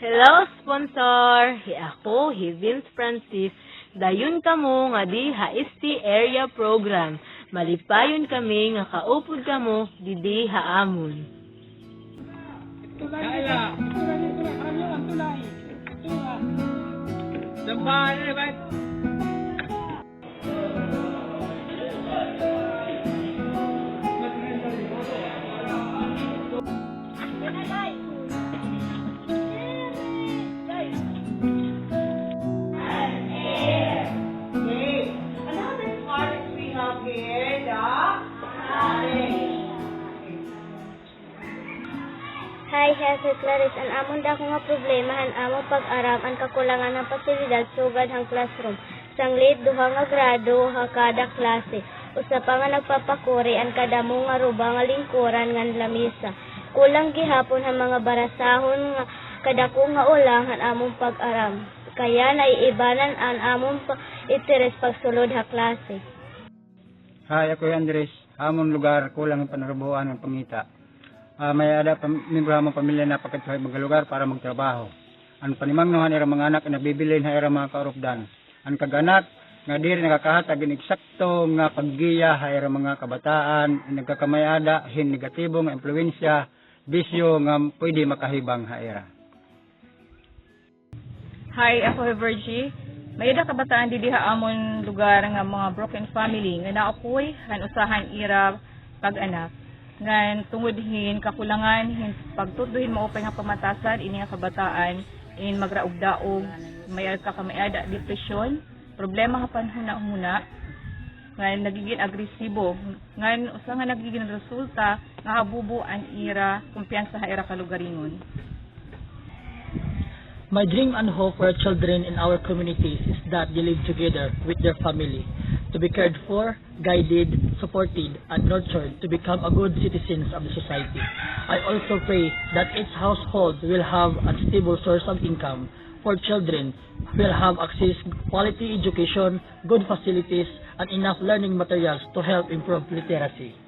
Hello, sponsor! Ako, Vince Francis. Dayon kamo nga di HST Area Program. Malipayon kami nga kaupod kamo di haamon. Kaya. Sambahan na ba? Hi, Healthy Clarice. Ang amon da ko nga problemahan amo pag-aram ang kakulangan ng pasilidad sugad ang classroom. Sanglit duha nga grado ha kada klase. Usa pa nga nagpapakuri ang kadamo nga ruba nga lingkuran nga lamisa. Kulang gihapon ang mga barasahon nga kadako nga ulang ang among pag-aram. Kaya naiibanan ang among interes pagsulod ha klase. Hi, ako Andres. Among lugar kulang ang panarabuan ng pangita. May ada membro ng pamilya na pagkatuhay mga lugar para magtrabaho. Ang panimangnuhan ira mga anak na bibilin ha ira mga kaurupdan. Ang kaganak nga diri nakakahatag in eksakto nga paggiya ha ira mga kabataan nagkakamayada hin negatibo nga impluwensya bisyo nga pwede makahibang ha ira. Hi, ako Virgie. May ada kabataan didi ha amon lugar nga mga broken family nga naapoy han usahan ira pag-anak. Ngan tungod kakulangan pagtuduhin mo upay nga pamatasan ini nga kabataan in magraog-daog may kamayada depression problema nga panhuna-huna ngan nagiging agresibo ngan usa nga nagiging resulta nga habubo an ira kumpiyansa ha ira kalugaringon. My dream and hope for children in our communities is that they live together with their family, to be cared for, guided, supported, and nurtured to become a good citizens of the society. I also pray that each household will have a stable source of income for children, will have access to quality education, good facilities, and enough learning materials to help improve literacy.